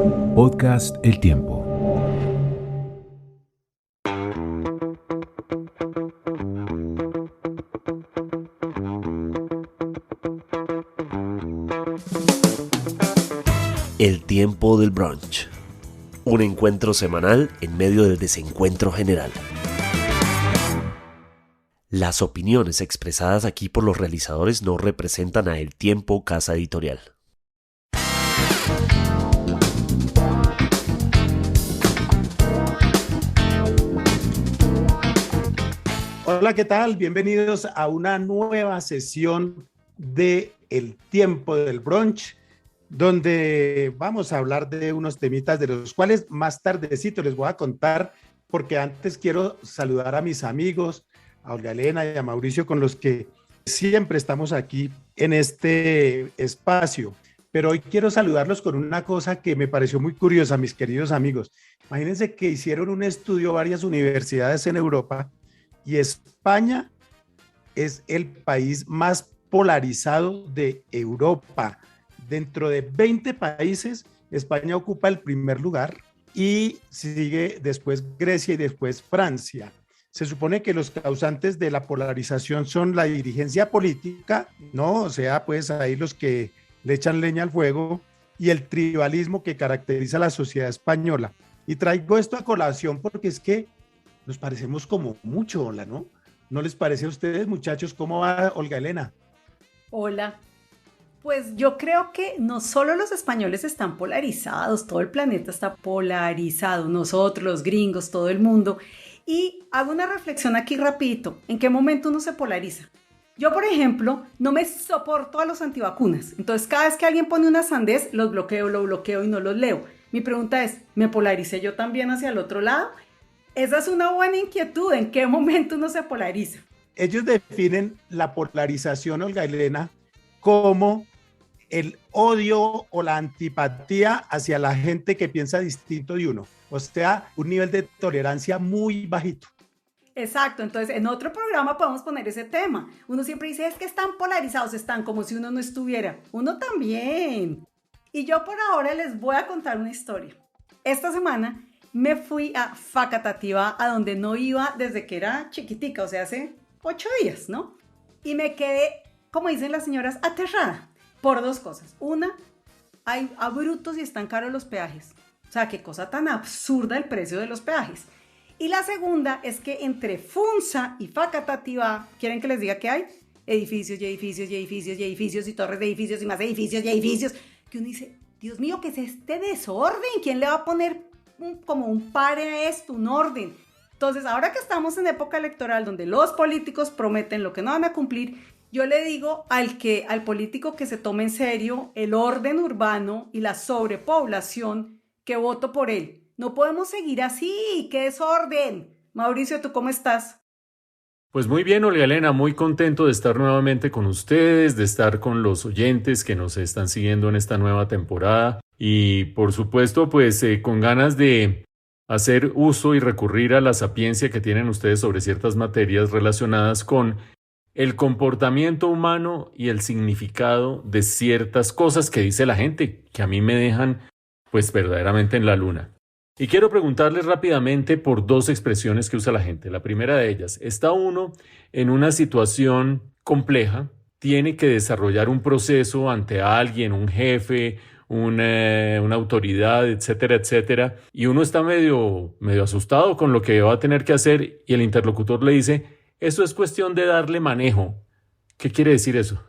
Podcast El Tiempo. El tiempo del brunch. Un encuentro semanal en medio del desencuentro general. Las opiniones expresadas aquí por los realizadores no representan a El Tiempo Casa Editorial. Hola, ¿qué tal? Bienvenidos a una nueva sesión de El Tiempo del Brunch, donde vamos a hablar de unos temitas de los cuales más tardecito les voy a contar, porque antes quiero saludar a mis amigos, a Olga Elena y a Mauricio, con los que siempre estamos aquí en este espacio. Pero hoy quiero saludarlos con una cosa que me pareció muy curiosa, mis queridos amigos. Imagínense que hicieron un estudio varias universidades en Europa y España es el país más polarizado de Europa. Dentro de 20 países, España ocupa el primer lugar y sigue después Grecia y después Francia. Se supone que los causantes de la polarización son la dirigencia política, ¿no? O sea, pues ahí los que le echan leña al fuego, y el tribalismo que caracteriza a la sociedad española. Y traigo esto a colación porque es que nos parecemos como mucho, Hola, ¿no? ¿No les parece a ustedes, muchachos? ¿Cómo va Olga Elena? Hola. Pues yo creo que no solo los españoles están polarizados, todo el planeta está polarizado, nosotros, los gringos, todo el mundo. Y hago una reflexión aquí rapidito, ¿en qué momento uno se polariza? Yo, por ejemplo, no me soporto a los antivacunas, entonces cada vez que alguien pone una sandez, los bloqueo, lo bloqueo y no los leo. Mi pregunta es, ¿me polaricé yo también hacia el otro lado? Esa es una buena inquietud, ¿en qué momento uno se polariza? Ellos definen la polarización, Olga Elena, como el odio o la antipatía hacia la gente que piensa distinto de uno. O sea, un nivel de tolerancia muy bajito. Exacto, entonces en otro programa podemos poner ese tema. Uno siempre dice, es que están polarizados, están como si uno no estuviera. Uno también. Y yo por ahora les voy a contar una historia. Esta semana me fui a Facatativá, a donde no iba desde que era chiquitica, o sea, hace 8 días, ¿no? Y me quedé, como dicen las señoras, aterrada por dos cosas. Una, hay abruptos y están caros los peajes. O sea, qué cosa tan absurda el precio de los peajes. Y la segunda es que entre Funza y Facatativá, ¿quieren que les diga qué hay? Edificios y edificios y edificios y edificios y torres de edificios y más edificios y edificios. Que uno dice, Dios mío, ¿qué es este desorden? ¿Quién le va a poner como un pare a esto, un orden? Entonces, ahora que estamos en época electoral donde los políticos prometen lo que no van a cumplir, yo le digo al político que se tome en serio el orden urbano y la sobrepoblación, que voto por él. No podemos seguir así, qué desorden. Mauricio, ¿tú cómo estás? Pues muy bien, Olga Elena, muy contento de estar nuevamente con ustedes, de estar con los oyentes que nos están siguiendo en esta nueva temporada y por supuesto pues con ganas de hacer uso y recurrir a la sapiencia que tienen ustedes sobre ciertas materias relacionadas con el comportamiento humano y el significado de ciertas cosas que dice la gente, que a mí me dejan pues verdaderamente en la luna. Y quiero preguntarles rápidamente por dos expresiones que usa la gente. La primera de ellas, está uno en una situación compleja, tiene que desarrollar un proceso ante alguien, un jefe, una autoridad, etcétera, etcétera, y uno está medio asustado con lo que va a tener que hacer y el interlocutor le dice, eso es cuestión de darle manejo. ¿Qué quiere decir eso?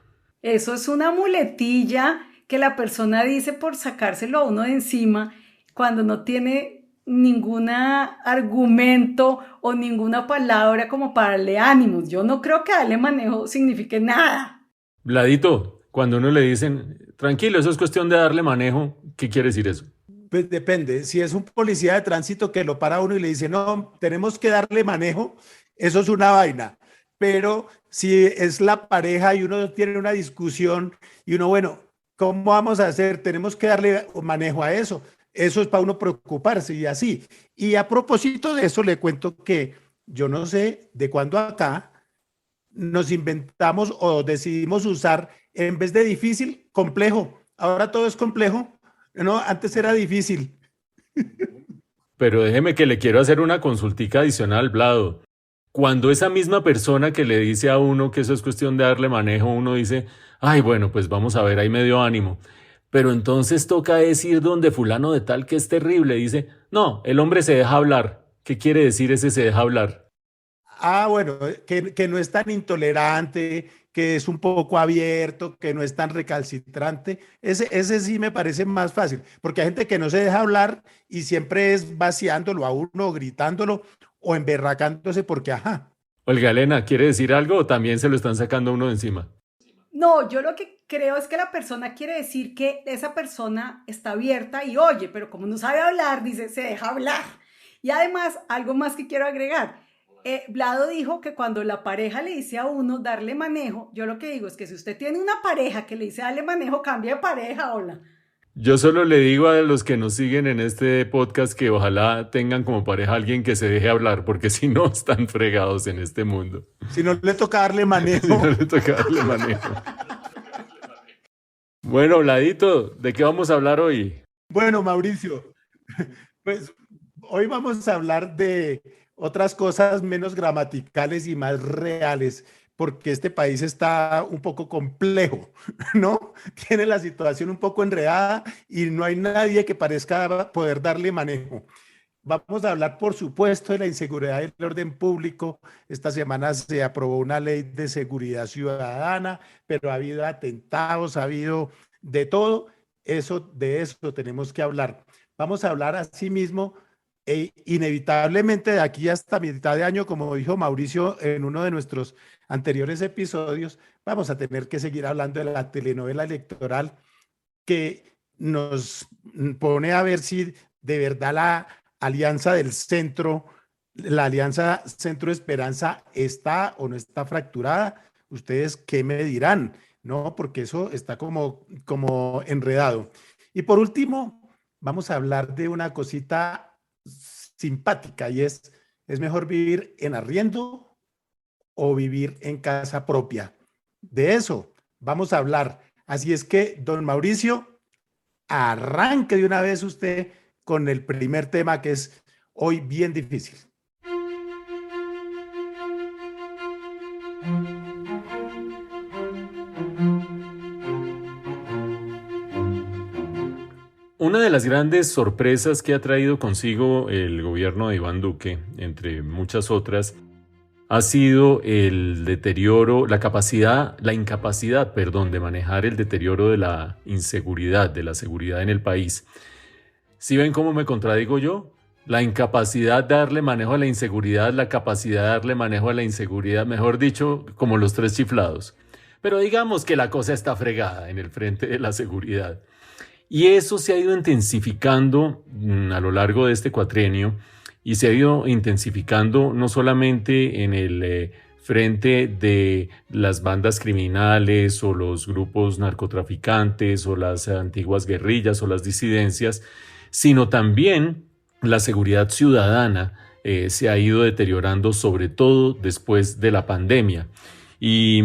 Eso es una muletilla que la persona dice por sacárselo a uno de encima cuando no tiene ningún argumento o ninguna palabra como para darle ánimos. Yo no creo que darle manejo signifique nada. Vladito, cuando uno le dicen, tranquilo, eso es cuestión de darle manejo, ¿qué quiere decir eso? Pues depende, si es un policía de tránsito que lo para uno y le dice, no, tenemos que darle manejo, eso es una vaina. Pero si es la pareja y uno tiene una discusión y uno, bueno, ¿cómo vamos a hacer? Tenemos que darle manejo a eso. Eso es para uno preocuparse y así. Y a propósito de eso, le cuento que yo no sé de cuándo acá nos inventamos o decidimos usar, en vez de difícil, complejo. Ahora todo es complejo. No, antes era difícil. Pero déjeme que le quiero hacer una consultica adicional, Vlado. Cuando esa misma persona que le dice a uno que eso es cuestión de darle manejo, uno dice, ay, bueno, pues vamos a ver, ahí me dio ánimo. Pero entonces toca decir donde fulano de tal que es terrible. Dice, no, el hombre se deja hablar. ¿Qué quiere decir ese se deja hablar? Bueno, que no es tan intolerante, que es un poco abierto, que no es tan recalcitrante. Ese sí me parece más fácil, porque hay gente que no se deja hablar y siempre es vaciándolo a uno, gritándolo o emberracándose porque, ajá. Olga Elena, ¿quiere decir algo o también se lo están sacando a uno de encima? No, yo lo que creo es que la persona quiere decir que esa persona está abierta y oye, pero como no sabe hablar, dice, se deja hablar. Y además, algo más que quiero agregar. Vlado dijo que cuando la pareja le dice a uno darle manejo, yo lo que digo es que si usted tiene una pareja que le dice darle manejo, cambie de pareja, hola. Yo solo le digo a los que nos siguen en este podcast que ojalá tengan como pareja a alguien que se deje hablar, porque si no están fregados en este mundo. Si no le toca darle manejo. Si no le toca darle manejo. Bueno, Vladito, ¿de qué vamos a hablar hoy? Bueno, Mauricio, pues hoy vamos a hablar de otras cosas menos gramaticales y más reales, porque este país está un poco complejo, ¿no? Tiene la situación un poco enredada y no hay nadie que parezca poder darle manejo. Vamos a hablar, por supuesto, de la inseguridad y el orden público. Esta semana se aprobó una ley de seguridad ciudadana, pero ha habido atentados, ha habido de todo. De eso tenemos que hablar. Vamos a hablar asimismo, inevitablemente de aquí hasta mitad de año, como dijo Mauricio en uno de nuestros anteriores episodios, vamos a tener que seguir hablando de la telenovela electoral que nos pone a ver si de verdad la alianza del centro, la alianza Centro Esperanza está o no está fracturada. ¿Ustedes qué me dirán? No, porque eso está como enredado. Y por último, vamos a hablar de una cosita simpática y es mejor vivir en arriendo o vivir en casa propia. De eso vamos a hablar. Así es que, don Mauricio, arranque de una vez usted con el primer tema que es hoy bien difícil. Una de las grandes sorpresas que ha traído consigo el gobierno de Iván Duque, entre muchas otras, ha sido el deterioro, la incapacidad, de manejar el deterioro de la inseguridad, de la seguridad en el país. ¿Sí ven cómo me contradigo yo? La incapacidad de darle manejo a la inseguridad, la capacidad de darle manejo a la inseguridad, mejor dicho, como los tres chiflados. Pero digamos que la cosa está fregada en el frente de la seguridad. Y eso se ha ido intensificando a lo largo de este cuatrienio y se ha ido intensificando no solamente en el frente de las bandas criminales o los grupos narcotraficantes o las antiguas guerrillas o las disidencias, sino también la seguridad ciudadana se ha ido deteriorando, sobre todo después de la pandemia. Y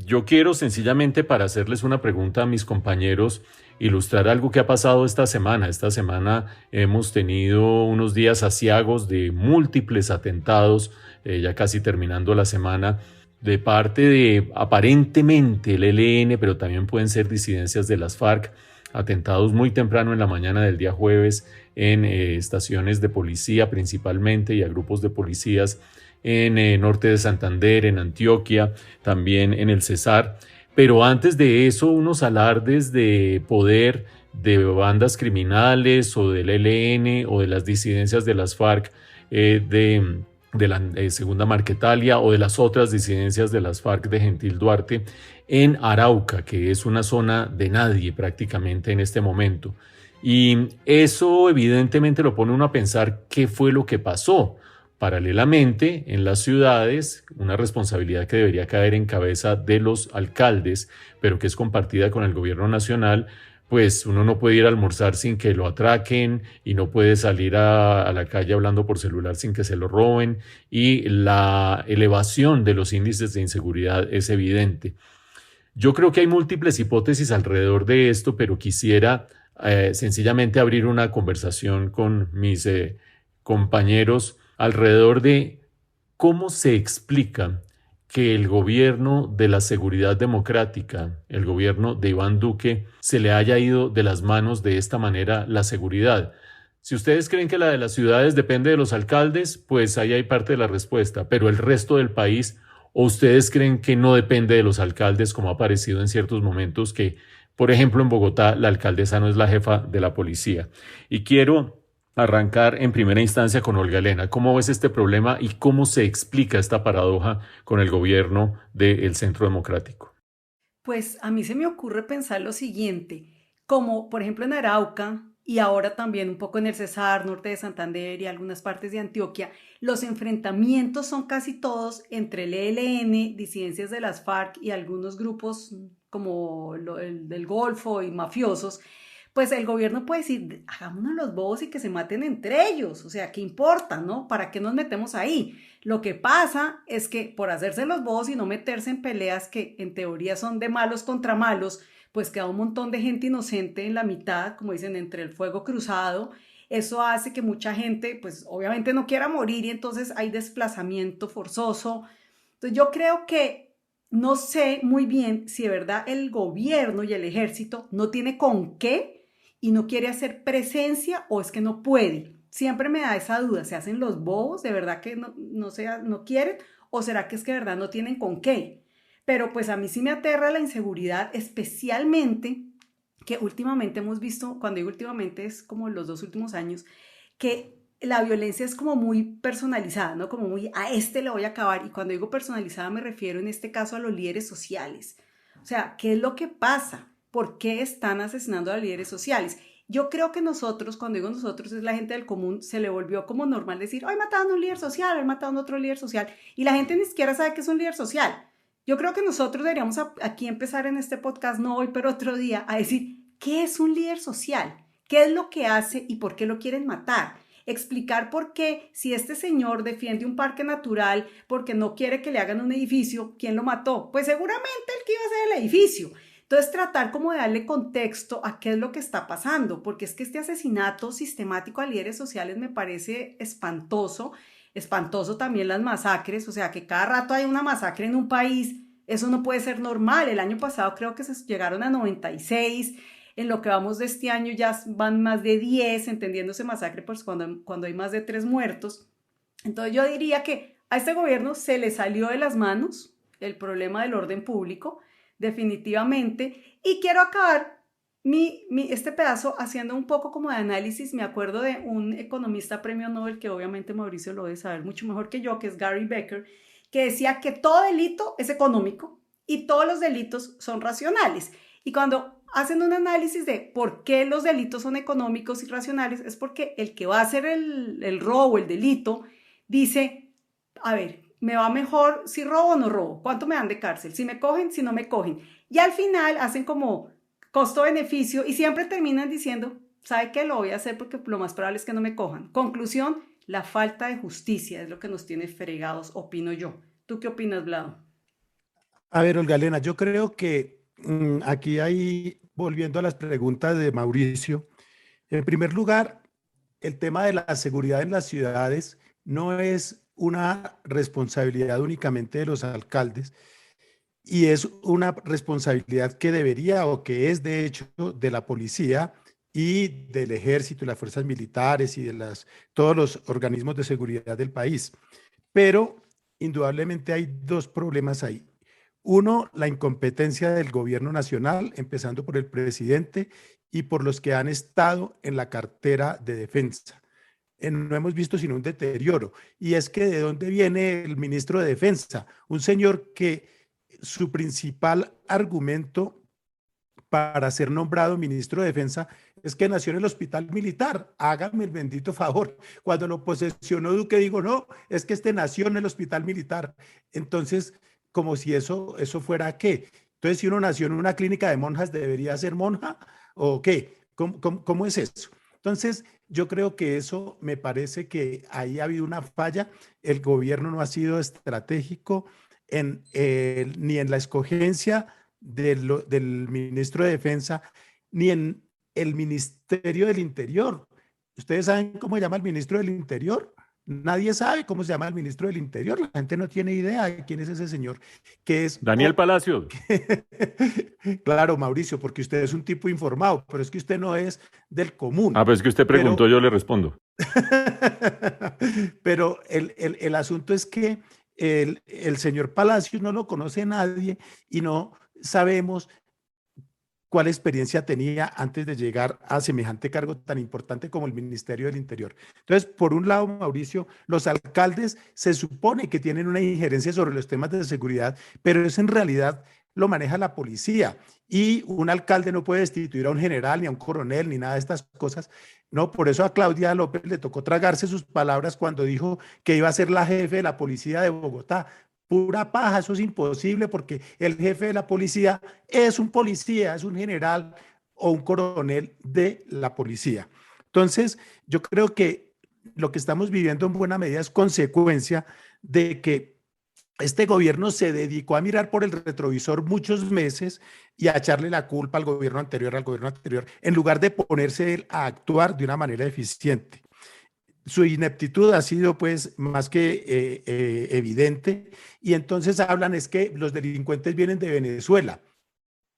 yo quiero sencillamente, para hacerles una pregunta a mis compañeros, ilustrar algo que ha pasado esta semana. Esta semana hemos tenido unos días aciagos de múltiples atentados, ya casi terminando la semana, de parte de aparentemente el ELN, pero también pueden ser disidencias de las FARC, atentados muy temprano en la mañana del día jueves en estaciones de policía principalmente y a grupos de policías en norte de Santander, en Antioquia, también en el Cesar. Pero antes de eso, unos alardes de poder de bandas criminales o del ELN o de las disidencias de las FARC, de la Segunda Marquetalia o de las otras disidencias de las FARC de Gentil Duarte en Arauca, que es una zona de nadie prácticamente en este momento. Y eso evidentemente lo pone uno a pensar qué fue lo que pasó. Paralelamente, en las ciudades, una responsabilidad que debería caer en cabeza de los alcaldes, pero que es compartida con el gobierno nacional, pues uno no puede ir a almorzar sin que lo atraquen y no puede salir a la calle hablando por celular sin que se lo roben, y la elevación de los índices de inseguridad es evidente. Yo creo que hay múltiples hipótesis alrededor de esto, pero quisiera sencillamente abrir una conversación con mis compañeros alrededor de cómo se explica que el gobierno de la seguridad democrática, el gobierno de Iván Duque, se le haya ido de las manos de esta manera la seguridad. Si ustedes creen que la de las ciudades depende de los alcaldes, pues ahí hay parte de la respuesta, pero el resto del país, ¿o ustedes creen que no depende de los alcaldes, como ha parecido en ciertos momentos que, por ejemplo, en Bogotá, la alcaldesa no es la jefa de la policía? Y quiero arrancar en primera instancia con Olga Elena. ¿Cómo ves este problema y cómo se explica esta paradoja con el gobierno del Centro Democrático? Pues a mí se me ocurre pensar lo siguiente, como por ejemplo en Arauca y ahora también un poco en el Cesar, norte de Santander y algunas partes de Antioquia, los enfrentamientos son casi todos entre el ELN, disidencias de las FARC y algunos grupos como el del Golfo y mafiosos. Pues el gobierno puede decir, hagámonos los bobos y que se maten entre ellos, o sea, ¿qué importa, no? ¿Para qué nos metemos ahí? Lo que pasa es que por hacerse los bobos y no meterse en peleas que en teoría son de malos contra malos, pues queda un montón de gente inocente en la mitad, como dicen, entre el fuego cruzado. Eso hace que mucha gente, pues obviamente no quiera morir y entonces hay desplazamiento forzoso. Entonces yo creo que no sé muy bien si de verdad el gobierno y el ejército no tiene con qué y no quiere hacer presencia o es que no puede. Siempre me da esa duda, ¿se hacen los bobos? ¿De verdad que no quieren? ¿O será que es que de verdad no tienen con qué? Pero pues a mí sí me aterra la inseguridad, especialmente que últimamente hemos visto, cuando digo últimamente es como los 2 últimos años, que la violencia es como muy personalizada, ¿no? Como muy a este le voy a acabar. Y cuando digo personalizada me refiero en este caso a los líderes sociales. O sea, ¿qué es lo que pasa? ¿Por qué están asesinando a los líderes sociales? Yo creo que nosotros, cuando digo nosotros, es la gente del común, se le volvió como normal decir, hoy mataron a un líder social, hoy mataron a otro líder social, y la gente ni siquiera sabe qué es un líder social. Yo creo que nosotros deberíamos aquí empezar en este podcast, no hoy, pero otro día, a decir, ¿qué es un líder social? ¿Qué es lo que hace y por qué lo quieren matar? Explicar por qué, si este señor defiende un parque natural porque no quiere que le hagan un edificio, ¿quién lo mató? Pues seguramente el que iba a hacer el edificio. Entonces tratar como de darle contexto a qué es lo que está pasando, porque es que este asesinato sistemático a líderes sociales me parece espantoso, espantoso también las masacres, o sea que cada rato hay una masacre en un país, eso no puede ser normal. El año pasado creo que se llegaron a 96, en lo que vamos de este año ya van más de 10, entendiéndose masacre pues cuando hay más de 3 muertos. Entonces yo diría que a este gobierno se le salió de las manos el problema del orden público, definitivamente, y quiero acabar este pedazo haciendo un poco como de análisis. Me acuerdo de un economista premio Nobel, que obviamente Mauricio lo debe saber mucho mejor que yo, que es Gary Becker, que decía que todo delito es económico y todos los delitos son racionales. Y cuando hacen un análisis de por qué los delitos son económicos y racionales, es porque el que va a hacer el robo, el delito, dice, a ver, ¿me va mejor si robo o no robo? ¿Cuánto me dan de cárcel? Si me cogen, si no me cogen. Y al final hacen como costo-beneficio y siempre terminan diciendo, ¿sabe qué? Lo voy a hacer porque lo más probable es que no me cojan. Conclusión, la falta de justicia es lo que nos tiene fregados, opino yo. ¿Tú qué opinas, Vlado? A ver, Olga Elena, yo creo que aquí hay, volviendo a las preguntas de Mauricio, en primer lugar, el tema de la seguridad en las ciudades no es una responsabilidad únicamente de los alcaldes y es una responsabilidad que debería o que es de hecho de la policía y del ejército y las fuerzas militares y de todos los organismos de seguridad del país. Pero indudablemente hay dos problemas ahí. Uno, la incompetencia del gobierno nacional, empezando por el presidente y por los que han estado en la cartera de defensa. No hemos visto sino un deterioro. Y es que ¿de dónde viene el ministro de Defensa? Un señor que su principal argumento para ser nombrado ministro de Defensa es que nació en el hospital militar. Hágame el bendito favor. Cuando lo posesionó Duque, digo, no, es que este nació en el hospital militar. Entonces, como si eso fuera ¿qué? Entonces, si uno nació en una clínica de monjas, ¿debería ser monja o qué? ¿Cómo es eso? Entonces, yo creo que eso me parece que ahí ha habido una falla. El gobierno no ha sido estratégico ni en la escogencia del ministro de Defensa, ni en el Ministerio del Interior. ¿Ustedes saben cómo se llama el ministro del Interior? Nadie sabe cómo se llama el ministro del Interior. La gente no tiene idea de quién es ese señor, que es... Daniel Palacios. Claro, Mauricio, porque usted es un tipo informado, pero es que usted no es del común. Ah, pues es que usted preguntó, yo le respondo. Pero el asunto es que el señor Palacios no lo conoce nadie y no sabemos cuál experiencia tenía antes de llegar a semejante cargo tan importante como el Ministerio del Interior. Entonces, por un lado, Mauricio, los alcaldes se supone que tienen una injerencia sobre los temas de seguridad, pero eso en realidad lo maneja la policía y un alcalde no puede destituir a un general, ni a un coronel, ni nada de estas cosas. No, por eso a Claudia López le tocó tragarse sus palabras cuando dijo que iba a ser la jefe de la policía de Bogotá. Pura paja, eso es imposible porque el jefe de la policía es un policía, es un general o un coronel de la policía. Entonces, yo creo que lo que estamos viviendo en buena medida es consecuencia de que este gobierno se dedicó a mirar por el retrovisor muchos meses y a echarle la culpa al gobierno anterior, en lugar de ponerse él a actuar de una manera eficiente. Su ineptitud ha sido pues más que evidente y entonces hablan es que los delincuentes vienen de Venezuela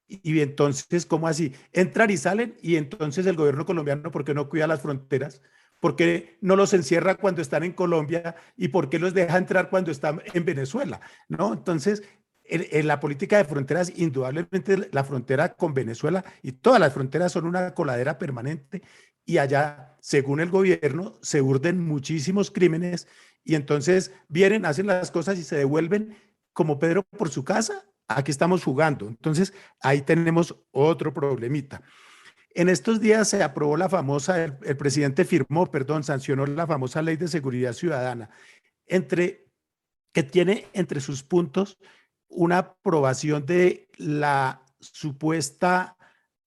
y entonces ¿cómo así? Entran y salen y entonces el gobierno colombiano ¿por qué no cuida las fronteras? ¿Por qué no los encierra cuando están en Colombia y por qué los deja entrar cuando están en Venezuela? ¿No? Entonces en la política de fronteras, indudablemente la frontera con Venezuela y todas las fronteras son una coladera permanente y allá, según el gobierno, se urden muchísimos crímenes y entonces vienen, hacen las cosas y se devuelven como Pedro por su casa. Aquí estamos jugando. Entonces, ahí tenemos otro problemita. En estos días se aprobó la famosa, el presidente sancionó la famosa Ley de Seguridad Ciudadana, que tiene entre sus puntos una aprobación de la supuesta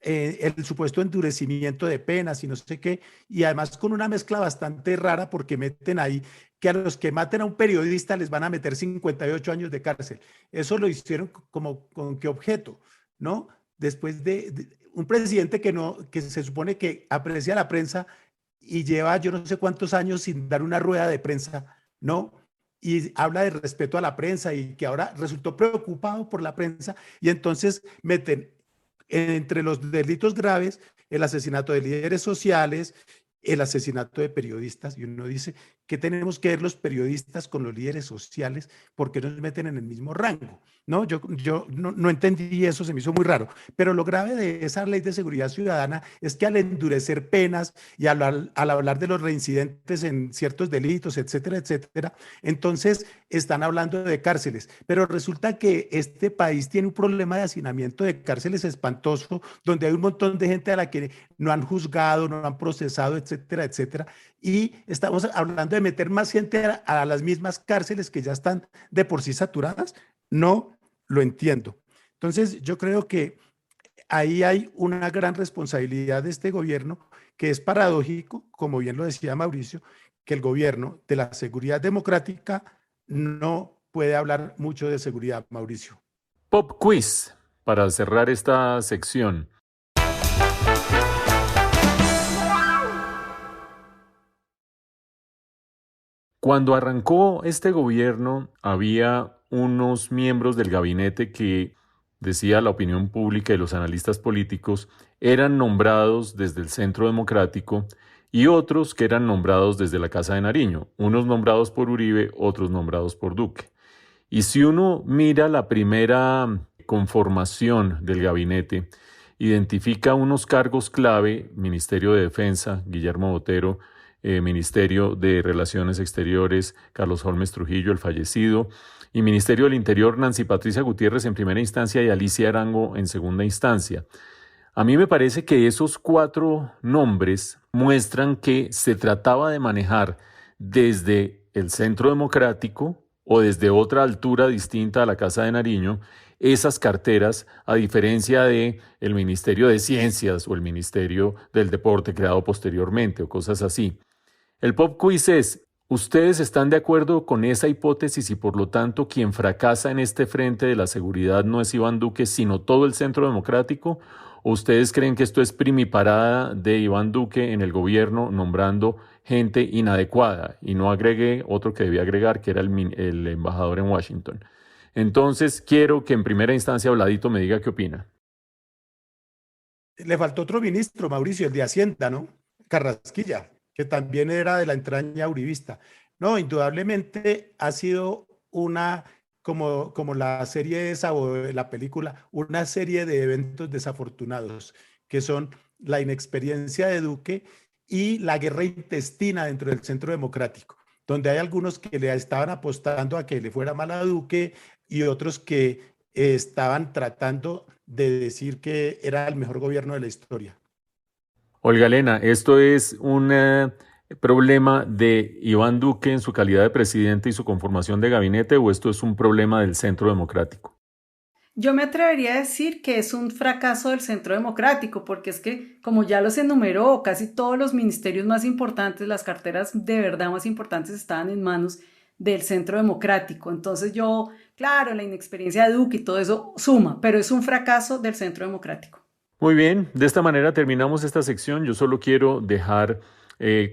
el supuesto endurecimiento de penas y no sé qué, y además con una mezcla bastante rara porque meten ahí que a los que maten a un periodista les van a meter 58 años de cárcel. Eso lo hicieron como con qué objeto, ¿no? Después de un presidente que se supone que aprecia la prensa y lleva yo no sé cuántos años sin dar una rueda de prensa, ¿no? Y habla de respeto a la prensa y que ahora resultó preocupado por la prensa y entonces meten entre los delitos graves, el asesinato de líderes sociales, el asesinato de periodistas, y uno dice, ¿qué tenemos que ver los periodistas con los líderes sociales? ¿Por qué nos meten en el mismo rango? ¿No? Yo no entendí eso, se me hizo muy raro. Pero lo grave de esa ley de seguridad ciudadana es que al endurecer penas y al hablar de los reincidentes en ciertos delitos, etcétera, etcétera, entonces están hablando de cárceles. Pero resulta que este país tiene un problema de hacinamiento de cárceles espantoso, donde hay un montón de gente a la que no han juzgado, no han procesado, etcétera, etcétera. Y estamos hablando de meter más gente a las mismas cárceles que ya están de por sí saturadas. No lo entiendo. Entonces, yo creo que ahí hay una gran responsabilidad de este gobierno, que es paradójico, como bien lo decía Mauricio, que el gobierno de la seguridad democrática no puede hablar mucho de seguridad, Mauricio. Pop quiz, para cerrar esta sección. Cuando arrancó este gobierno, había unos miembros del gabinete que, decía la opinión pública y los analistas políticos, eran nombrados desde el Centro Democrático y otros que eran nombrados desde la Casa de Nariño, unos nombrados por Uribe, otros nombrados por Duque. Y si uno mira la primera conformación del gabinete, identifica unos cargos clave: Ministerio de Defensa, Guillermo Botero; Ministerio de Relaciones Exteriores, Carlos Holmes Trujillo, el fallecido; y Ministerio del Interior, Nancy Patricia Gutiérrez en primera instancia y Alicia Arango en segunda instancia. A mí me parece que esos 4 nombres muestran que se trataba de manejar desde el Centro Democrático o desde otra altura distinta a la Casa de Nariño esas carteras, a diferencia de el Ministerio de Ciencias o el Ministerio del Deporte creado posteriormente o cosas así. El pop quiz es: ¿ustedes están de acuerdo con esa hipótesis y por lo tanto quien fracasa en este frente de la seguridad no es Iván Duque, sino todo el Centro Democrático? ¿O ustedes creen que esto es primiparada de Iván Duque en el gobierno nombrando gente inadecuada? Y no agregué otro que debía agregar, que era el embajador en Washington. Entonces, quiero que en primera instancia Vladito me diga qué opina. Le faltó otro ministro, Mauricio, el de Hacienda, ¿no? Carrasquilla, que también era de la entraña uribista. No, indudablemente ha sido una, como la serie esa o la película, una serie de eventos desafortunados, que son la inexperiencia de Duque y la guerra intestina dentro del Centro Democrático, donde hay algunos que le estaban apostando a que le fuera mal a Duque y otros que estaban tratando de decir que era el mejor gobierno de la historia. Olga Elena, ¿esto es un problema de Iván Duque en su calidad de presidente y su conformación de gabinete, o esto es un problema del Centro Democrático? Yo me atrevería a decir que es un fracaso del Centro Democrático, porque es que, como ya los enumeró, casi todos los ministerios más importantes, las carteras de verdad más importantes estaban en manos del Centro Democrático. Entonces claro, la inexperiencia de Duque y todo eso suma, pero es un fracaso del Centro Democrático. Muy bien, de esta manera terminamos esta sección. Yo solo quiero dejar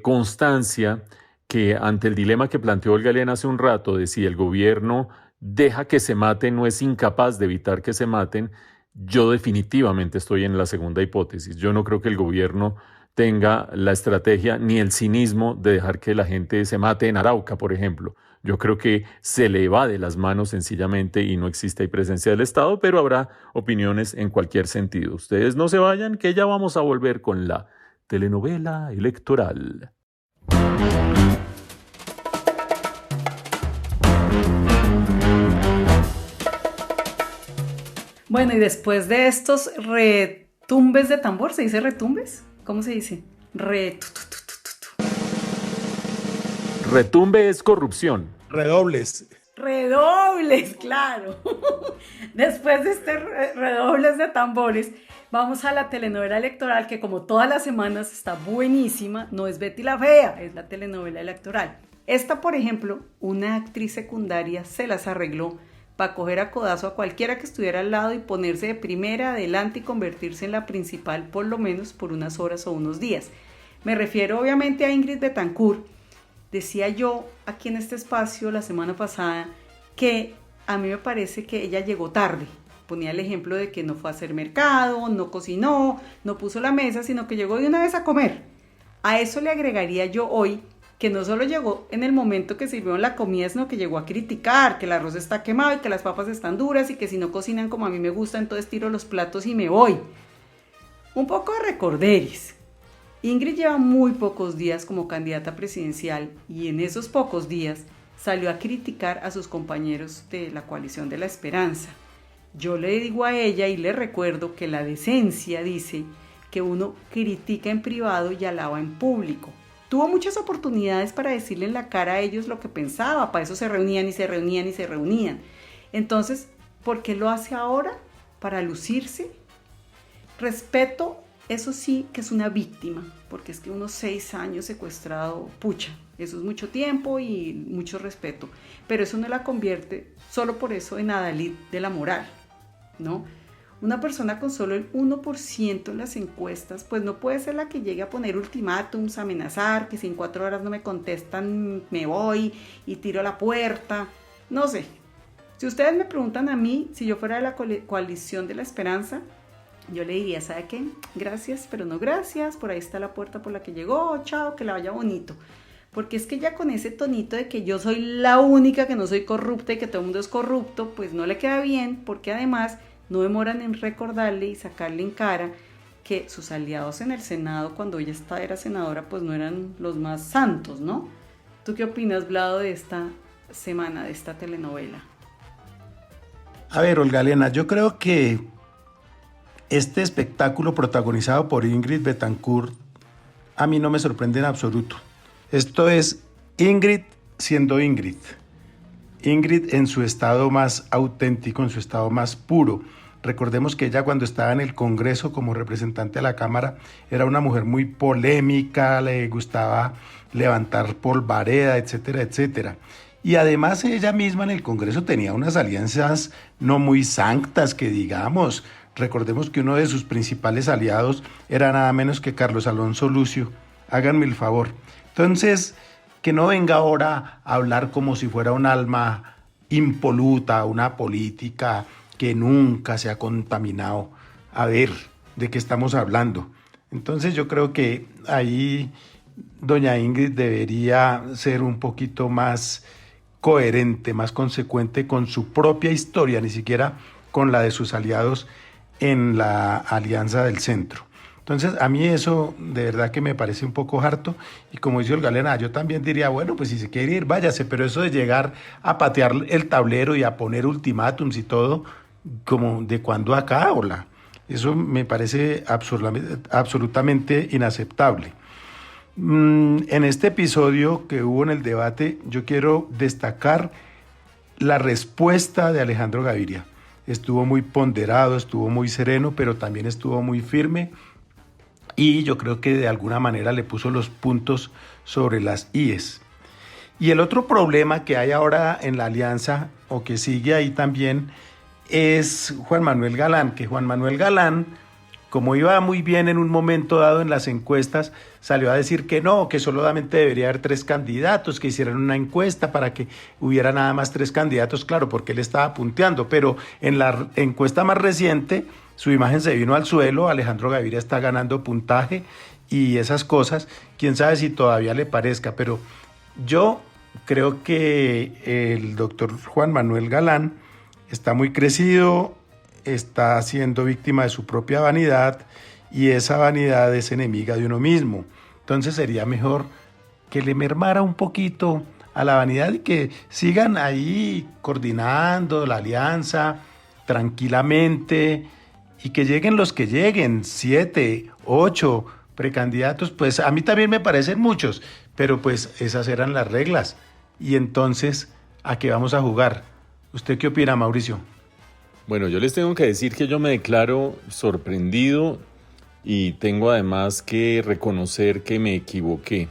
constancia que ante el dilema que planteó Olga Elena hace un rato de si el gobierno deja que se maten o es incapaz de evitar que se maten, yo definitivamente estoy en la segunda hipótesis. Yo no creo que el gobierno tenga la estrategia ni el cinismo de dejar que la gente se mate en Arauca, por ejemplo. Yo creo que se le va de las manos sencillamente y no existe ahí presencia del Estado, pero habrá opiniones en cualquier sentido. Ustedes no se vayan, que ya vamos a volver con la telenovela electoral. Bueno, y después de estos retumbes de tambor, ¿se dice retumbes? ¿Cómo se dice? Retumbe es corrupción. Redobles. Redobles, claro. Después de este redobles de tambores, vamos a la telenovela electoral, que como todas las semanas está buenísima. No es Betty la Fea, es la telenovela electoral. Esta, por ejemplo, una actriz secundaria se las arregló para coger a codazo a cualquiera que estuviera al lado y ponerse de primera adelante y convertirse en la principal, por lo menos por unas horas o unos días. Me refiero obviamente a Ingrid Betancourt. Decía yo aquí en este espacio la semana pasada que a mí me parece que ella llegó tarde. Ponía el ejemplo de que no fue a hacer mercado, no cocinó, no puso la mesa, sino que llegó de una vez a comer. A eso le agregaría yo hoy que no solo llegó en el momento que sirvieron la comida, sino que llegó a criticar que el arroz está quemado y que las papas están duras y que si no cocinan como a mí me gusta, entonces tiro los platos y me voy. Un poco de recorderis. Ingrid lleva muy pocos días como candidata presidencial y en esos pocos días salió a criticar a sus compañeros de la coalición de la esperanza. Yo le digo a ella y le recuerdo que la decencia dice que uno critica en privado y alaba en público. Tuvo muchas oportunidades para decirle en la cara a ellos lo que pensaba, para eso se reunían y se reunían y se reunían. Entonces, ¿por qué lo hace ahora? ¿Para lucirse? Respeto, eso sí que es una víctima, porque es que unos 6 años secuestrado, pucha, eso es mucho tiempo y mucho respeto, pero eso no la convierte solo por eso en adalid de la moral, ¿no? Una persona con solo el 1% en las encuestas, pues no puede ser la que llegue a poner ultimátums, amenazar, que si en 4 horas no me contestan me voy y tiro la puerta, no sé. Si ustedes me preguntan a mí, si yo fuera de la coalición de la esperanza, yo le diría, ¿sabe qué? Gracias, pero no gracias, por ahí está la puerta por la que llegó, chao, que la vaya bonito. Porque es que ya con ese tonito de que yo soy la única que no soy corrupta y que todo el mundo es corrupto, pues no le queda bien, porque además no demoran en recordarle y sacarle en cara que sus aliados en el Senado, cuando ella era senadora, pues no eran los más santos, ¿no? ¿Tú qué opinas, Vlado, de esta semana, de esta telenovela? A ver, Olga Elena, yo creo que este espectáculo protagonizado por Ingrid Betancourt a mí no me sorprende en absoluto. Esto es Ingrid siendo Ingrid. Ingrid en su estado más auténtico, en su estado más puro. Recordemos que ella cuando estaba en el Congreso como representante de la Cámara era una mujer muy polémica, le gustaba levantar polvareda, etcétera, etcétera. Y además ella misma en el Congreso tenía unas alianzas no muy sanctas que digamos. Recordemos que uno de sus principales aliados era nada menos que Carlos Alonso Lucio. Háganme el favor. Entonces, que no venga ahora a hablar como si fuera un alma impoluta, una política que nunca se ha contaminado. A ver, ¿de qué estamos hablando? Entonces yo creo que ahí doña Ingrid debería ser un poquito más coherente, más consecuente con su propia historia, ni siquiera con la de sus aliados en la Alianza del Centro. Entonces, a mí eso de verdad que me parece un poco harto, y como dice Olga Elena, yo también diría, bueno, pues si se quiere ir, váyase, pero eso de llegar a patear el tablero y a poner ultimátums y todo, como de cuando acá, hola, eso me parece absolutamente inaceptable. En este episodio que hubo en el debate, yo quiero destacar la respuesta de Alejandro Gaviria. Estuvo muy ponderado, estuvo muy sereno, pero también estuvo muy firme, y yo creo que de alguna manera le puso los puntos sobre las íes. Y el otro problema que hay ahora en la alianza, o que sigue ahí también, es Juan Manuel Galán, que Juan Manuel Galán, como iba muy bien en un momento dado en las encuestas, salió a decir que no, que solamente debería haber 3 candidatos, que hicieran una encuesta para que hubiera nada más 3 candidatos, claro, porque él estaba punteando, pero en la encuesta más reciente su imagen se vino al suelo, Alejandro Gaviria está ganando puntaje y esas cosas, quién sabe si todavía le parezca, pero yo creo que el doctor Juan Manuel Galán está muy crecido, está siendo víctima de su propia vanidad, y esa vanidad es enemiga de uno mismo. Entonces sería mejor que le mermara un poquito a la vanidad y que sigan ahí coordinando la alianza tranquilamente, y que lleguen los que lleguen, 7, 8 precandidatos, pues a mí también me parecen muchos, pero pues esas eran las reglas. Y entonces, ¿a qué vamos a jugar? ¿Usted qué opina, Mauricio? Bueno, yo les tengo que decir que yo me declaro sorprendido y tengo además que reconocer que me equivoqué,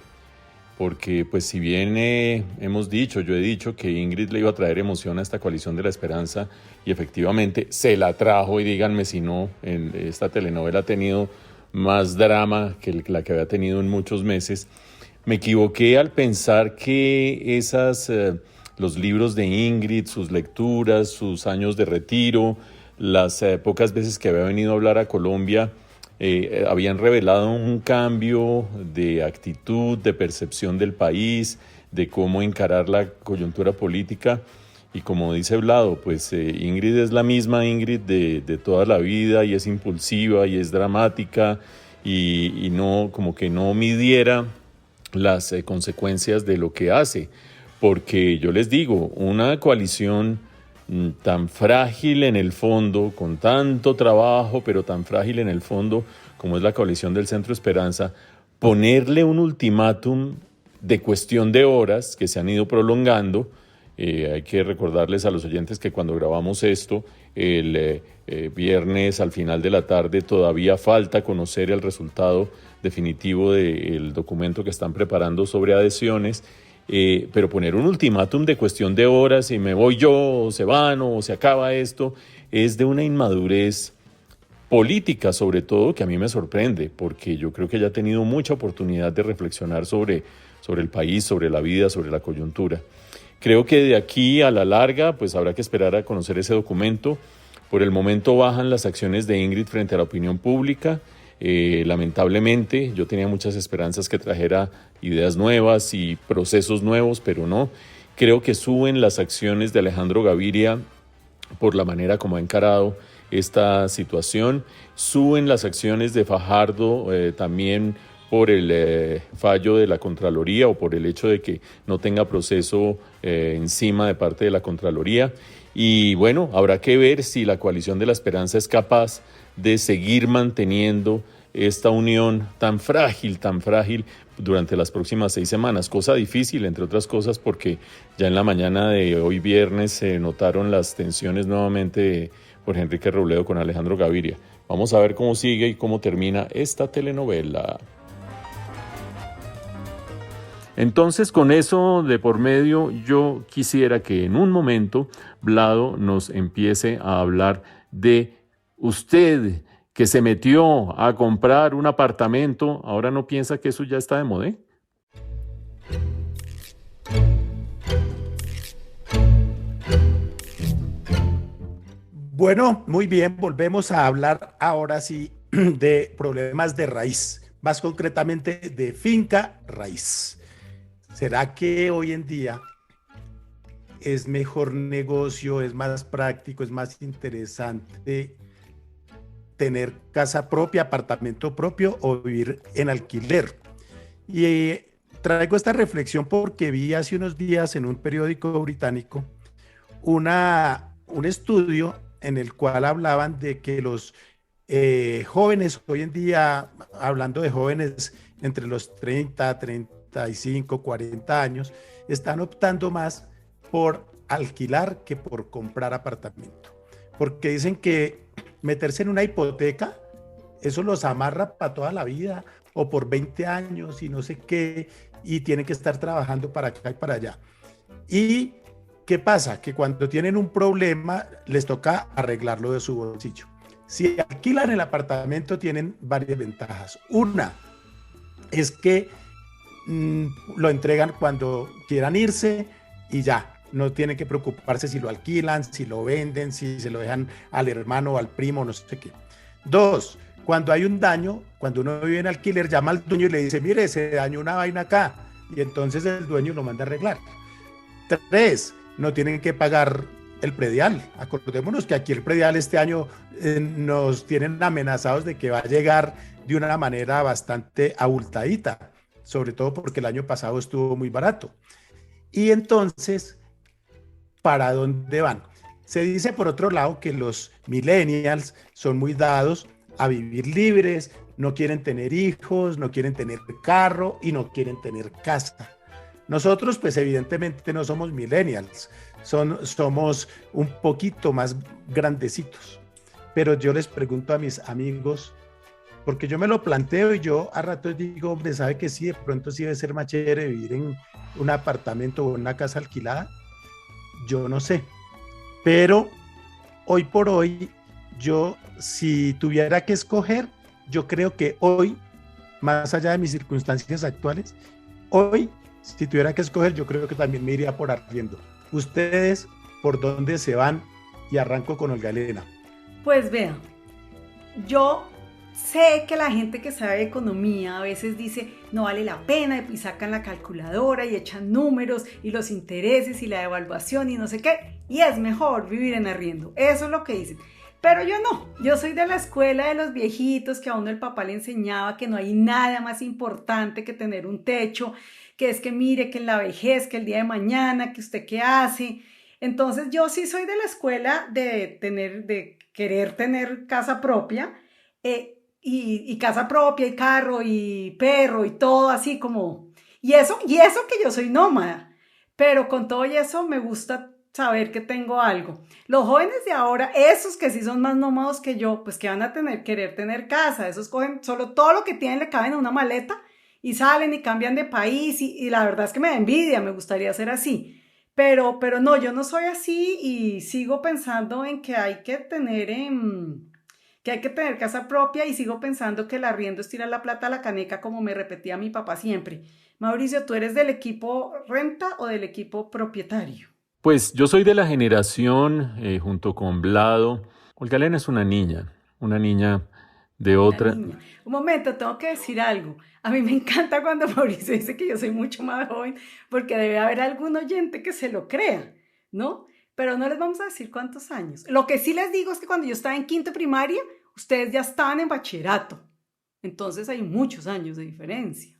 porque pues si bien yo he dicho que Ingrid le iba a traer emoción a esta coalición de la esperanza, y efectivamente se la trajo, y díganme si no, esta telenovela ha tenido más drama que la que había tenido en muchos meses. Me equivoqué al pensar que los libros de Ingrid, sus lecturas, sus años de retiro, las pocas veces que había venido a hablar a Colombia, habían revelado un cambio de actitud, de percepción del país, de cómo encarar la coyuntura política. Y como dice Vlado, pues Ingrid es la misma Ingrid de toda la vida, y es impulsiva y es dramática, y no, como que no midiera las consecuencias de lo que hace. Porque yo les digo, una coalición tan frágil en el fondo, con tanto trabajo, pero tan frágil en el fondo como es la coalición del Centro Esperanza, ponerle un ultimátum de cuestión de horas que se han ido prolongando. Hay que recordarles a los oyentes que cuando grabamos esto, el viernes al final de la tarde, todavía falta conocer el resultado definitivo del documento que están preparando sobre adhesiones. Pero poner un ultimátum de cuestión de horas, y me voy yo, o se van, o se acaba esto, es de una inmadurez política, sobre todo, que a mí me sorprende, porque yo creo que ella ha tenido mucha oportunidad de reflexionar sobre el país, sobre la vida, sobre la coyuntura. Creo que de aquí a la larga, pues habrá que esperar a conocer ese documento. Por el momento bajan las acciones de Ingrid frente a la opinión pública. Lamentablemente, yo tenía muchas esperanzas que trajera ideas nuevas y procesos nuevos, pero no. Creo que suben las acciones de Alejandro Gaviria por la manera como ha encarado esta situación. Suben las acciones de Fajardo también por el fallo de la Contraloría, o por el hecho de que no tenga proceso encima de parte de la Contraloría. Y bueno, habrá que ver si la coalición de la esperanza es capaz de seguir manteniendo esta unión tan frágil durante las próximas 6 semanas. Cosa difícil, entre otras cosas, porque ya en la mañana de hoy viernes se notaron las tensiones nuevamente por Enrique Robledo con Alejandro Gaviria. Vamos a ver cómo sigue y cómo termina esta telenovela. Entonces, con eso de por medio, yo quisiera que en un momento Vlado nos empiece a hablar de Usted que se metió a comprar un apartamento, ¿ahora no piensa que eso ya está de moda? Bueno, muy bien, volvemos a hablar ahora sí de problemas de raíz, más concretamente de finca raíz. ¿Será que hoy en día es mejor negocio, es más práctico, es más interesante tener casa propia, apartamento propio o vivir en alquiler? Y traigo esta reflexión porque vi hace unos días en un periódico británico un estudio en el cual hablaban de que los jóvenes hoy en día, hablando de jóvenes entre los 30, 35, 40 años, están optando más por alquilar que por comprar apartamento. Porque dicen que meterse en una hipoteca, eso los amarra para toda la vida o por 20 años y no sé qué, y tienen que estar trabajando para acá y para allá. ¿Y qué pasa? Que cuando tienen un problema les toca arreglarlo de su bolsillo. Si alquilan el apartamento tienen varias ventajas. Una es que lo entregan cuando quieran irse y ya. No tienen que preocuparse si lo alquilan, si lo venden, si se lo dejan al hermano o al primo, no sé qué. Dos, cuando hay un daño, cuando uno vive en alquiler, llama al dueño y le dice, mire, se dañó una vaina acá. Y entonces el dueño lo manda a arreglar. Tres, no tienen que pagar el predial. Acordémonos que aquí el predial este año nos tienen amenazados de que va a llegar de una manera bastante abultadita, sobre todo porque el año pasado estuvo muy barato. Y entonces, ¿para dónde van? Se dice por otro lado que los millennials son muy dados a vivir libres, no quieren tener hijos, no quieren tener carro y no quieren tener casa. Nosotros pues evidentemente no somos millennials, somos un poquito más grandecitos, pero yo les pregunto a mis amigos, porque yo me lo planteo y yo a ratos digo, hombre, ¿sabe que sí? De pronto sí debe ser más chévere vivir en un apartamento o en una casa alquilada. Yo no sé, pero hoy por hoy, yo si tuviera que escoger, yo creo que hoy, más allá de mis circunstancias actuales, hoy, si tuviera que escoger, yo creo que también me iría por arriendo. ¿Ustedes por dónde se van? Y arranco con Olga Elena. Pues vean, yo sé que la gente que sabe de economía a veces dice no vale la pena y sacan la calculadora y echan números y los intereses y la devaluación y no sé qué, y es mejor vivir en arriendo, eso es lo que dicen. Pero yo no, yo soy de la escuela de los viejitos que a uno el papá le enseñaba que no hay nada más importante que tener un techo, que es que mire que en la vejez, que el día de mañana, que usted qué hace. Entonces yo sí soy de la escuela de querer tener casa propia, y casa propia y carro y perro y todo así como, y eso que yo soy nómada, pero con todo y eso me gusta saber que tengo algo. Los jóvenes de ahora, esos que sí son más nómados que yo, pues que van a querer tener casa, esos cogen solo todo lo que tienen, le caben a una maleta y salen y cambian de país y la verdad es que me da envidia, me gustaría ser así, pero no, yo no soy así y sigo pensando en que hay que tener casa propia y sigo pensando que el arriendo es tirar la plata a la caneca, como me repetía mi papá siempre. Mauricio, ¿tú eres del equipo renta o del equipo propietario? Pues yo soy de la generación, junto con Vlado. Olga Elena es una niña de otra. Un momento, tengo que decir algo. A mí me encanta cuando Mauricio dice que yo soy mucho más joven, porque debe haber algún oyente que se lo crea, ¿no? Pero no les vamos a decir cuántos años. Lo que sí les digo es que cuando yo estaba en quinto de primaria, ustedes ya estaban en bachillerato. Entonces hay muchos años de diferencia.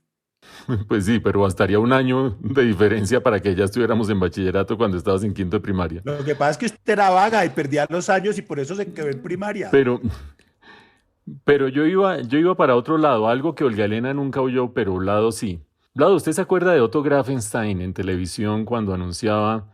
Pues sí, pero bastaría un año de diferencia para que ya estuviéramos en bachillerato cuando estabas en quinto de primaria. Lo que pasa es que usted era vaga y perdía los años y por eso se quedó en primaria. Pero yo iba para otro lado, algo que Olga Elena nunca oyó, pero Vlado sí. Vlado, ¿usted se acuerda de Otto Grafenstein en televisión cuando anunciaba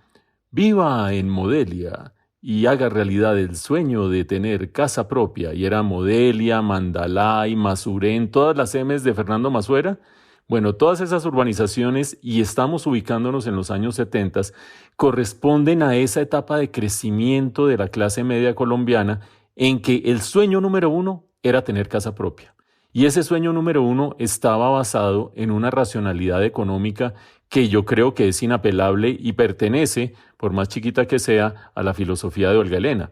viva en Modelia y haga realidad el sueño de tener casa propia? Y era Modelia, Mandalay, Masuren, todas las M's de Fernando Masuera. Bueno, todas esas urbanizaciones, y estamos ubicándonos en los años 70, corresponden a esa etapa de crecimiento de la clase media colombiana en que el sueño número 1 era tener casa propia. Y ese sueño número 1 estaba basado en una racionalidad económica que yo creo que es inapelable y pertenece, por más chiquita que sea, a la filosofía de Olga Elena.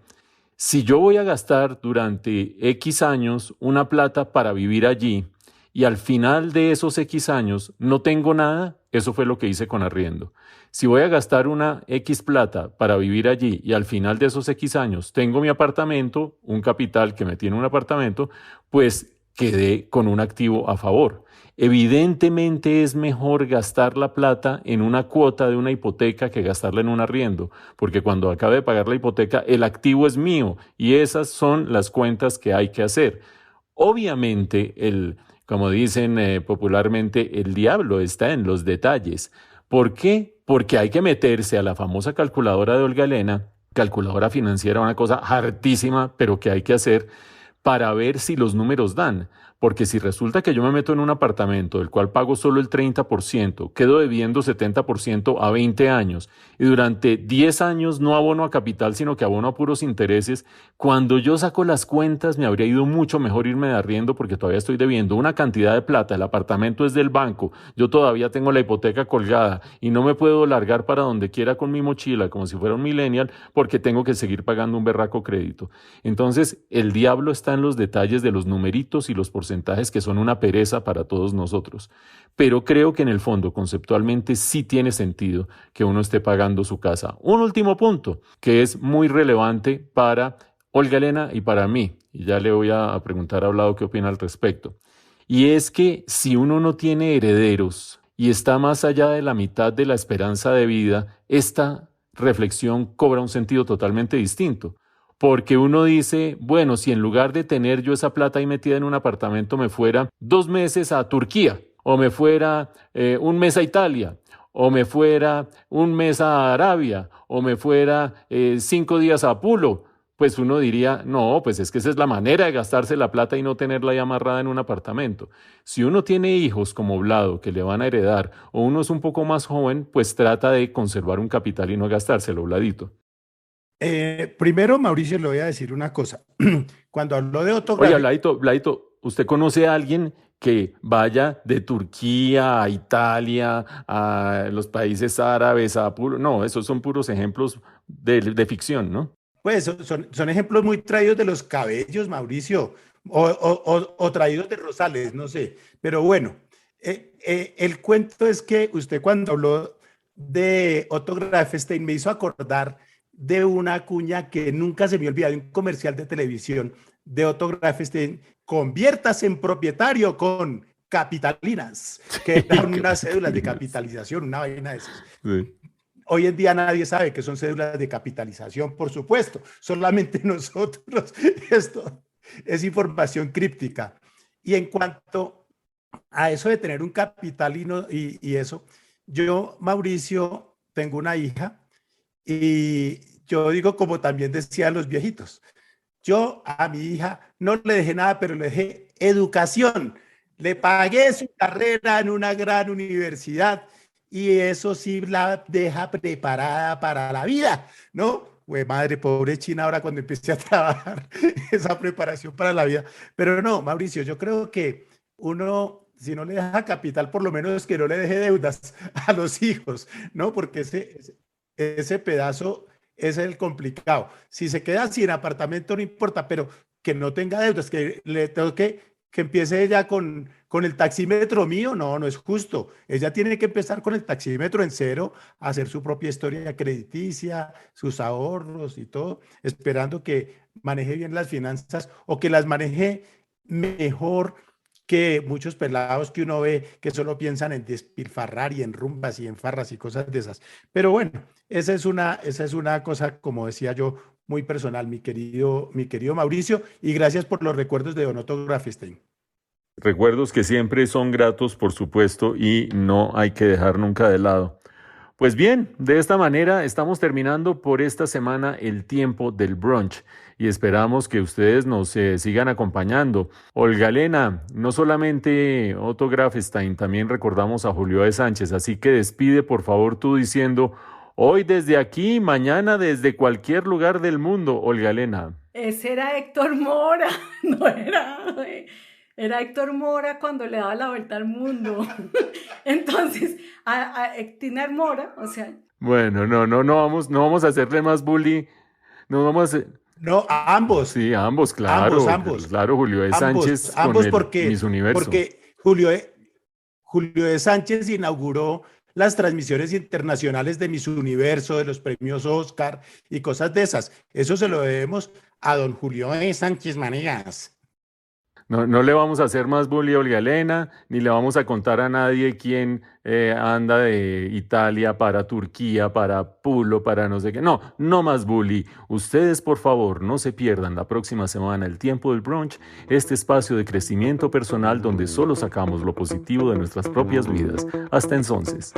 Si yo voy a gastar durante X años una plata para vivir allí y al final de esos X años no tengo nada, eso fue lo que hice con arriendo. Si voy a gastar una X plata para vivir allí y al final de esos X años tengo mi apartamento, un capital que me tiene un apartamento, pues quedé con un activo a favor. Evidentemente es mejor gastar la plata en una cuota de una hipoteca que gastarla en un arriendo, porque cuando acabe de pagar la hipoteca, el activo es mío y esas son las cuentas que hay que hacer. Obviamente, como dicen popularmente, el diablo está en los detalles. ¿Por qué? Porque hay que meterse a la famosa calculadora de Olga Elena, calculadora financiera, una cosa hartísima, pero que hay que hacer para ver si los números dan. Porque si resulta que yo me meto en un apartamento del cual pago solo el 30%, quedo debiendo 70% a 20 años y durante 10 años no abono a capital sino que abono a puros intereses, cuando yo saco las cuentas me habría ido mucho mejor irme de arriendo porque todavía estoy debiendo una cantidad de plata, el apartamento es del banco, yo todavía tengo la hipoteca colgada y no me puedo largar para donde quiera con mi mochila como si fuera un millennial porque tengo que seguir pagando un berraco crédito. Entonces el diablo está en los detalles de los numeritos y los porcentajes que son una pereza para todos nosotros. Pero creo que en el fondo, conceptualmente, sí tiene sentido que uno esté pagando su casa. Un último punto que es muy relevante para Olga Elena y para mí, y ya le voy a preguntar a Vlado qué opina al respecto, y es que si uno no tiene herederos y está más allá de la mitad de la esperanza de vida, esta reflexión cobra un sentido totalmente distinto. Porque uno dice, bueno, si en lugar de tener yo esa plata ahí metida en un apartamento me fuera 2 meses a Turquía, o me fuera un mes a Italia, o me fuera un mes a Arabia, o me fuera 5 días a Pulo, pues uno diría, no, pues es que esa es la manera de gastarse la plata y no tenerla ya amarrada en un apartamento. Si uno tiene hijos como Vlado que le van a heredar, o uno es un poco más joven, pues trata de conservar un capital y no gastárselo, Vladito. Primero, Mauricio, le voy a decir una cosa. Cuando habló de Oye, Vladito, ¿usted conoce a alguien que vaya de Turquía a Italia, a los países árabes, a puro? No, esos son puros ejemplos de ficción, ¿no? Pues son ejemplos muy traídos de los cabellos, Mauricio, o traídos de Rosales, no sé. Pero bueno, el cuento es que usted cuando habló de Otto Grafenstein me hizo acordar de una cuña que nunca se me olvida, de un comercial de televisión de Otto Grafenstein: conviértase en propietario con capitalinas, que eran unas cédulas de capitalización, una vaina de esas. Sí. Hoy en día nadie sabe que son cédulas de capitalización, por supuesto, solamente nosotros. Esto es información críptica. Y en cuanto a eso de tener un capital y eso, yo, Mauricio, tengo una hija. Y yo digo, como también decían los viejitos, yo a mi hija no le dejé nada, pero le dejé educación. Le pagué su carrera en una gran universidad y eso sí la deja preparada para la vida, ¿no? Güey, madre, pobre China ahora cuando empiece a trabajar, esa preparación para la vida. Pero no, Mauricio, yo creo que uno, si no le deja capital, por lo menos que no le deje deudas a los hijos, ¿no? Porque ese pedazo es el complicado. Si se queda sin apartamento no importa, pero que no tenga deudas, que le tengo que empiece ella con el taxímetro mío, no es justo. Ella tiene que empezar con el taxímetro en cero, a hacer su propia historia crediticia, sus ahorros y todo, esperando que maneje bien las finanzas o que las maneje mejor que muchos pelados que uno ve que solo piensan en despilfarrar y en rumbas y en farras y cosas de esas. Pero bueno, esa es una cosa, como decía yo, muy personal, mi querido Mauricio, y gracias por los recuerdos de don Otto Grafenstein. Recuerdos que siempre son gratos, por supuesto, y no hay que dejar nunca de lado. Pues bien, de esta manera estamos terminando por esta semana el tiempo del brunch y esperamos que ustedes nos sigan acompañando. Olga Elena, no solamente Otto Grafenstein, también recordamos a Julio de Sánchez, así que despide por favor tú diciendo: hoy desde aquí, mañana desde cualquier lugar del mundo, Olga Elena. Ese era Héctor Mora, no era Héctor Mora cuando le daba la vuelta al mundo. Entonces, a Tiner Mora, o sea... Bueno, no vamos a hacerle más bully. No vamos a hacer... No, a ambos. Sí, a ambos, claro. Ambos. Claro, Julio de Sánchez Ambos con el Miss Universo. Porque Julio de Sánchez inauguró las transmisiones internacionales de Miss Universo, de los premios Oscar y cosas de esas. Eso se lo debemos a don Julio de Sánchez Manegas. No le vamos a hacer más bully a Olga Elena, ni le vamos a contar a nadie quién anda de Italia para Turquía, para Pulo, para no sé qué. No más bully. Ustedes, por favor, no se pierdan la próxima semana El Tiempo del Brunch, este espacio de crecimiento personal donde solo sacamos lo positivo de nuestras propias vidas. Hasta entonces.